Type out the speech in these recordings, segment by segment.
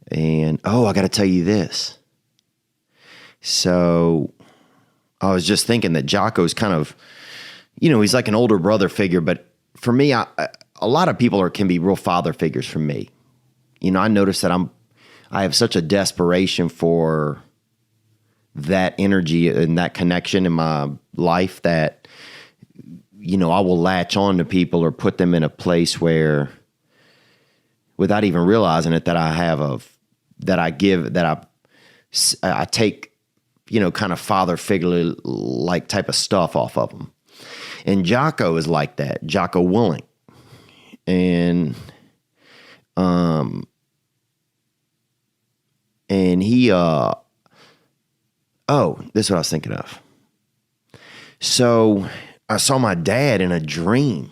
And, I got to tell you this. So I was just thinking that Jocko's kind of, he's like an older brother figure, but for me, a lot of people can be real father figures for me. I noticed that I have such a desperation for that energy and that connection in my life that, I will latch on to people or put them in a place where, without even realizing it, that I take, kind of father figure like type of stuff off of them. And Jocko is like that, Jocko Willink. And he, this is what I was thinking of. So I saw my dad in a dream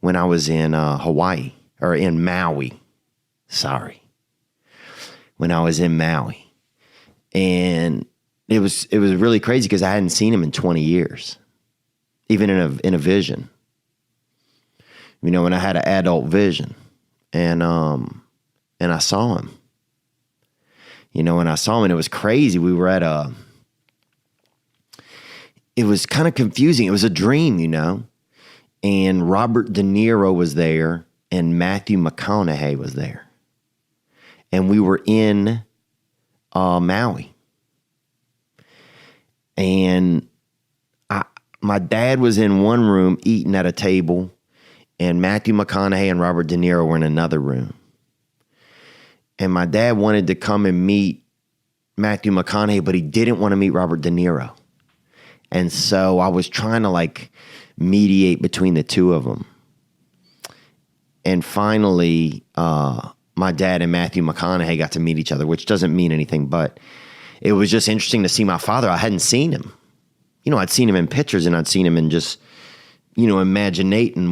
when I was in Hawaii, or in Maui. Sorry. When I was in Maui. And it was really crazy because I hadn't seen him in 20 years, even in a vision. When I had an adult vision, and I saw him. When I saw him, and it was crazy. We were it was kind of confusing. It was a dream, and Robert De Niro was there, and Matthew McConaughey was there. And we were in Maui. And my dad was in one room eating at a table, and Matthew McConaughey and Robert De Niro were in another room. And my dad wanted to come and meet Matthew McConaughey, but he didn't want to meet Robert De Niro. And so I was trying to mediate between the two of them. And finally, my dad and Matthew McConaughey got to meet each other, which doesn't mean anything, but it was just interesting to see my father. I hadn't seen him. I'd seen him in pictures, and I'd seen him in just, imagination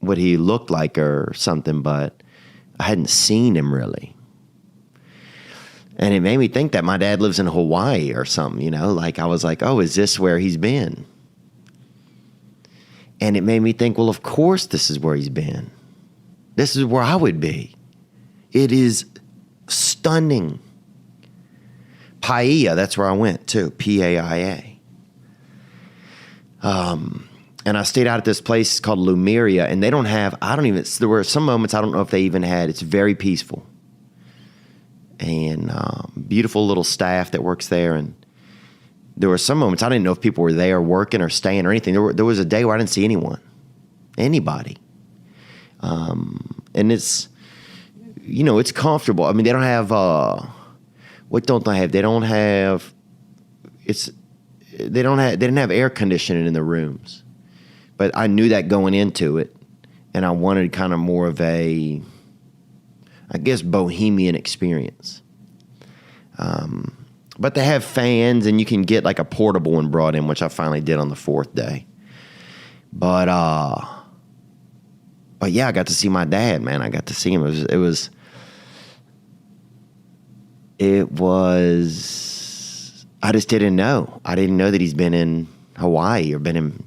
what he looked like or something, but I hadn't seen him really. And it made me think that my dad lives in Hawaii or something, I was like, oh, is this where he's been? And it made me think, well, of course this is where he's been. This is where I would be. It is stunning. Paia, that's where I went too, Paia. And I stayed out at this place called Lumeria, and they don't have, there were some moments I don't know if they even had, it's very peaceful. And beautiful little staff that works there. And there were some moments I didn't know if people were there working or staying or anything. There was a day where I didn't see anybody. And it's, it's comfortable. I mean, they don't have, what don't they have? They didn't have air conditioning in the rooms. But I knew that going into it, and I wanted kind of more of a, I guess, bohemian experience. But they have fans, and you can get a portable one brought in, which I finally did on the fourth day. But yeah, I got to see my dad, man. I got to see him. It was, I just didn't know. I didn't know that he's been in Hawaii or been in,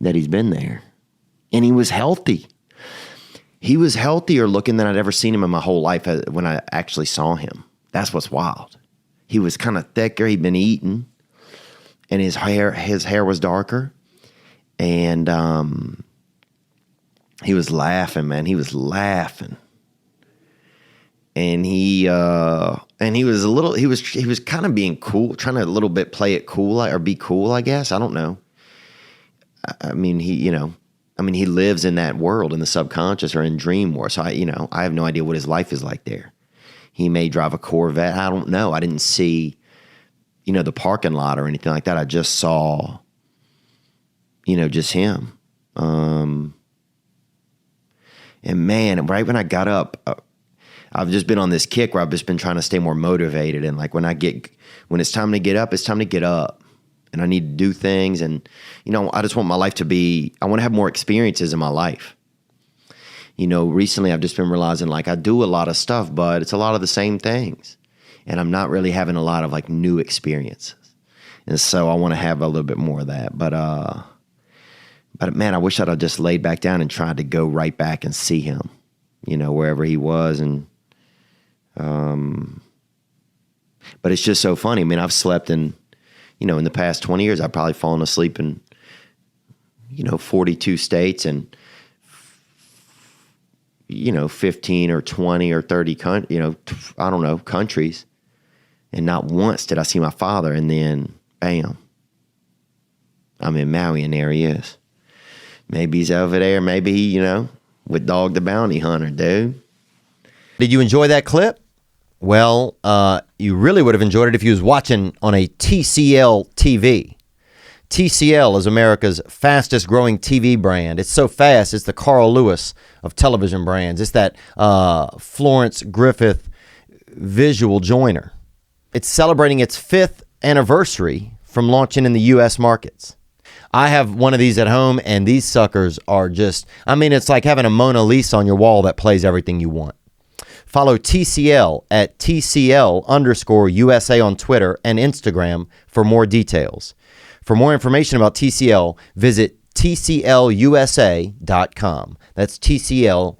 that he's been there. And he was healthy. He was healthier looking than I'd ever seen him in my whole life when I actually saw him. That's what's wild. He was kind of thicker. He'd been eating, and his hair was darker. And he was laughing, man. He was laughing. And he was kind of being cool, trying to a little bit play it cool or be cool, I guess. I don't know. I mean, he lives in that world, in the subconscious or in dream world. So I have no idea what his life is like there. He may drive a Corvette. I don't know. I didn't see, the parking lot or anything like that. I just saw, just him. And man, right when I got up, I've just been on this kick where I've just been trying to stay more motivated. And when it's time to get up, it's time to get up. And I need to do things. And, I just want my life I want to have more experiences in my life. Recently I've just been realizing I do a lot of stuff, but it's a lot of the same things. And I'm not really having a lot of new experiences. And so I want to have a little bit more of that. But man, I wish I'd have just laid back down and tried to go right back and see him. wherever he was. And, but it's just so funny. I mean, I've slept in the past 20 years, I've probably fallen asleep in, 42 states and, 15 or 20 or 30, countries. And not once did I see my father. And then, bam, I'm in Maui and there he is. Maybe he's over there. Maybe he, with Dog the Bounty Hunter, dude. Did you enjoy that clip? Well, you really would have enjoyed it if you was watching on a TCL TV. TCL is America's fastest growing TV brand. It's so fast, it's the Carl Lewis of television brands. It's that Florence Griffith visual joiner. It's celebrating its 5th anniversary from launching in the U.S. markets. I have one of these at home, and these suckers are just, it's like having a Mona Lisa on your wall that plays everything you want. Follow TCL at TCL_USA on Twitter and Instagram for more details. For more information about TCL, visit TCLUSA.com. That's TCLUSA.com.